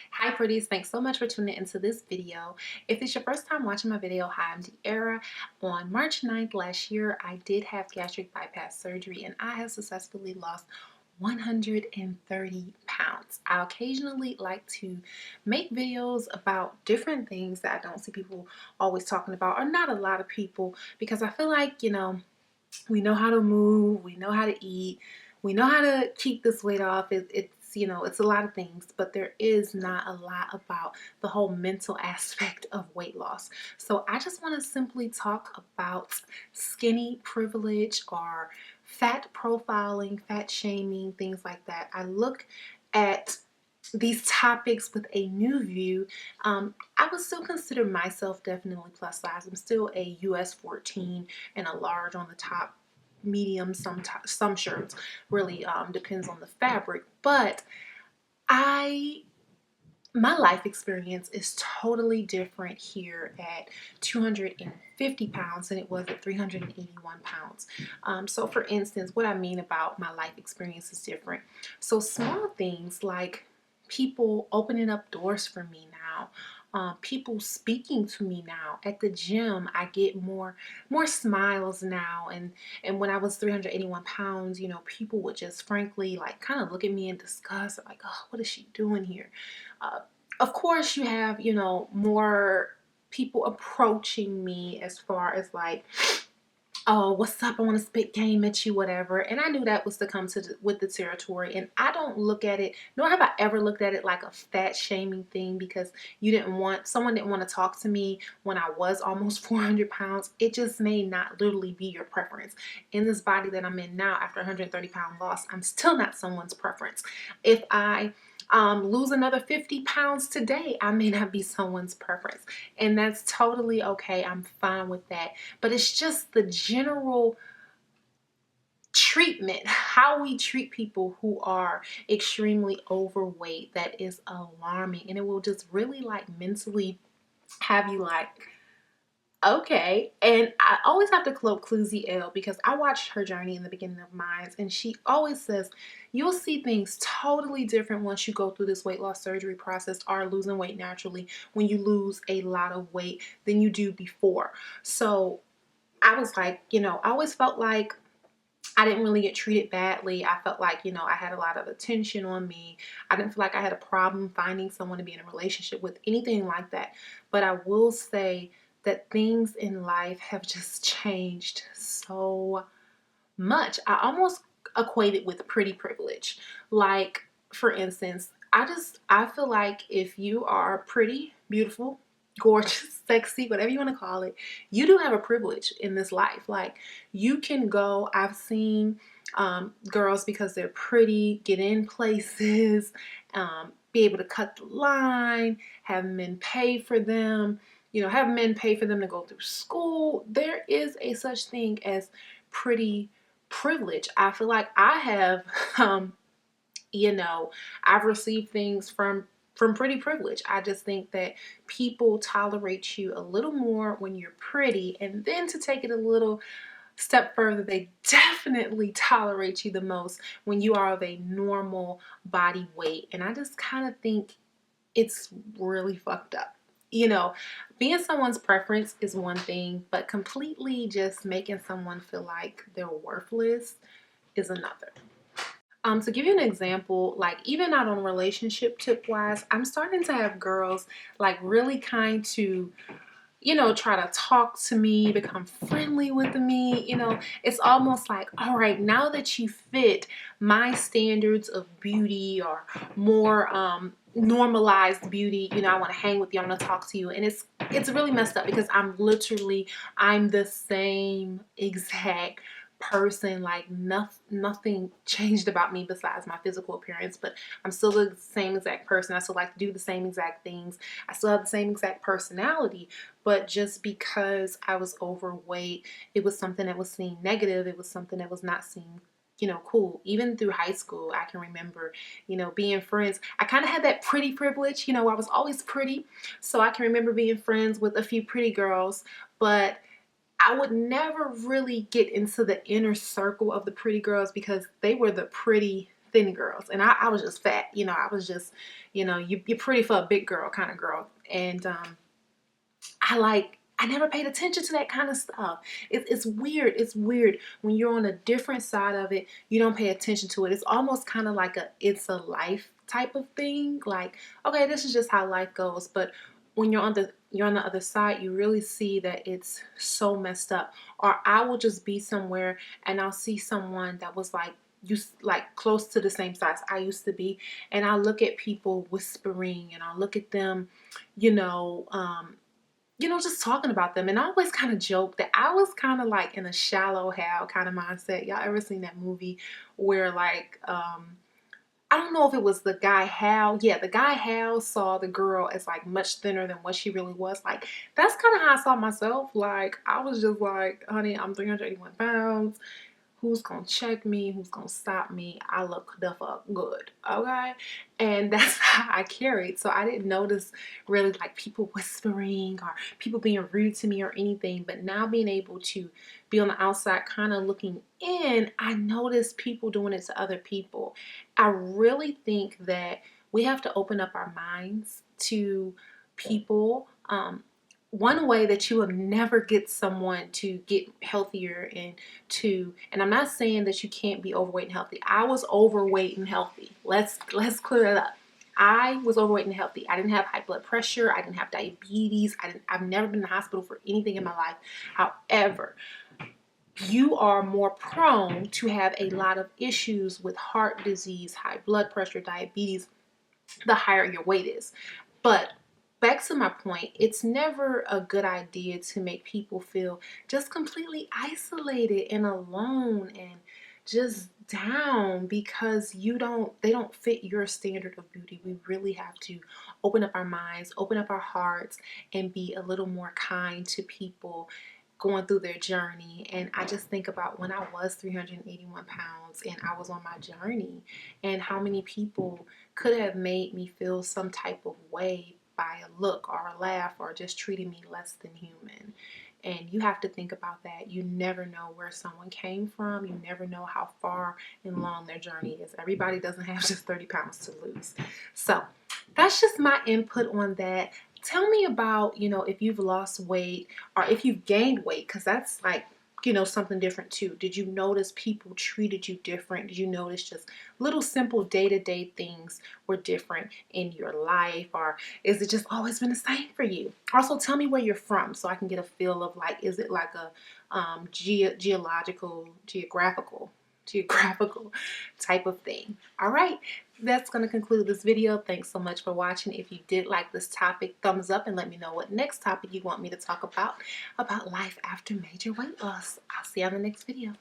Hi pretties, thanks so much for tuning into this video. If it's your first time watching my video, hi, I'm Tiara. On March 9th last year, I did have gastric bypass surgery and I have successfully lost 130 pounds. I occasionally like to make videos about different things that I don't see people always talking about, or not a lot of people, because I feel like, we know how to move, we know how to eat, we know how to keep this weight off. It's a lot of things, but there is not a lot about the whole mental aspect of weight loss. So I just want to simply talk about skinny privilege or fat profiling, fat shaming, things like that. I look at these topics with a new view. I would still consider myself definitely plus size. I'm still a US 14 and a large on the top, medium, some shirts. Really depends on the fabric. But I my life experience is totally different here at 250 pounds than it was at 381 pounds. So for instance, what I mean about my life experience is different. So small things like people opening up doors for me now, people speaking to me now at the gym. I get more smiles now, and when I was 381 pounds, people would just frankly like kind of look at me in disgust, like, oh, what is she doing here? uh, of course you have more people approaching me as far as like, oh, what's up, I want to spit game at you, whatever. And I knew that was to come with the territory, and I don't look at it, nor have I ever looked at it like a fat shaming thing, because someone didn't want to talk to me when I was almost 400 pounds. It just may not literally be your preference. In this body that I'm in now, after 130-pound loss, I'm still not someone's preference. If I lose another 50 pounds today, I may not be someone's preference, and that's totally okay. I'm fine with that. But it's just the general treatment, how we treat people who are extremely overweight, that is alarming, and it will just really like mentally have you like, okay. And I always have to quote Cluzy L, because I watched her journey in the beginning of mine, and she always says you'll see things totally different once you go through this weight loss surgery process, or losing weight naturally, when you lose a lot of weight than you do before. So I was like, I always felt like I didn't really get treated badly. I felt like, I had a lot of attention on me. I didn't feel like I had a problem finding someone to be in a relationship with, anything like that. But I will say that things in life have just changed so much. I almost equate it with pretty privilege. Like, for instance, I feel like if you are pretty, beautiful, gorgeous, sexy, whatever you want to call it, you do have a privilege in this life. Like, you can go, I've seen girls, because they're pretty, get in places, be able to cut the line, have men pay for them, have men pay for them to go through school. There is a such thing as pretty privilege. I feel like I have, I've received things from pretty privilege. I just think that people tolerate you a little more when you're pretty, and then to take it a little step further, they definitely tolerate you the most when you are of a normal body weight. And I just kind of think it's really fucked up. Being someone's preference is one thing, but completely just making someone feel like they're worthless is another. To give you an example, like even out on relationship tip wise, I'm starting to have girls like really kind to, try to talk to me, become friendly with me. It's almost like, all right, now that you fit my standards of beauty, or more normalized beauty, I want to hang with you, I want to talk to you. And it's really messed up, because I'm the same exact person. Like nothing changed about me besides my physical appearance, but I'm still the same exact person. I still like to do the same exact things. I still have the same exact personality. But just because I was overweight, it was something that was seen negative. It was something that was not seen, cool. Even through high school, I can remember, being friends. I kind of had that pretty privilege. I was always pretty. So I can remember being friends with a few pretty girls, but I would never really get into the inner circle of the pretty girls, because they were the pretty thin girls, and I was just fat. You know, I was just, you know, you're pretty for a big girl kind of girl. And I never paid attention to that kind of stuff. It's weird. It's weird when you're on a different side of it. You don't pay attention to it. It's almost kind of like it's a life type of thing. Like, okay, this is just how life goes. But when you're on the other side, you really see that it's so messed up. Or I will just be somewhere and I'll see someone that was like close to the same size I used to be, and I look at people whispering, and I look at them, you know, just talking about them. And I always kind of joke that I was kind of like in a shallow Hal kind of mindset. Y'all ever seen that movie where like, I don't know if it was the guy Hal. Yeah, the guy Hal saw the girl as like much thinner than what she really was. Like, that's kind of how I saw myself. Like, I was just like, honey, I'm 381 pounds. Who's gonna check me? Who's gonna stop me? I look the fuck good, okay? And that's how I carried. So I didn't notice really like people whispering or people being rude to me or anything. But now being able to be on the outside kind of looking in, I notice people doing it to other people. I really think that we have to open up our minds to people. One way that you will never get someone to get healthier and I'm not saying that you can't be overweight and healthy. I was overweight and healthy. Let's clear that up. I was overweight and healthy. I didn't have high blood pressure. I didn't have diabetes. I've never been in the hospital for anything in my life. However, you are more prone to have a lot of issues with heart disease, high blood pressure, diabetes, the higher your weight is. But back to my point, it's never a good idea to make people feel just completely isolated and alone and just down because they don't fit your standard of beauty. We really have to open up our minds, open up our hearts, and be a little more kind to people going through their journey. And I just think about when I was 381 pounds and I was on my journey, and how many people could have made me feel some type of way by a look or a laugh or just treating me less than human. And you have to think about that. You never know where someone came from. You never know how far and long their journey is. Everybody doesn't have just 30 pounds to lose. So that's just my input on that. Tell me about, if you've lost weight or if you've gained weight, because that's like, something different too. Did you notice people treated you different? Did you notice just little simple day-to-day things were different in your life? Or is it just always been the same for you? Also, tell me where you're from so I can get a feel of like, is it like a geographical type of thing. All right, that's going to conclude this video. Thanks so much for watching. If you did like this topic, thumbs up and let me know what next topic you want me to talk about life after major weight loss. I'll see you on the next video.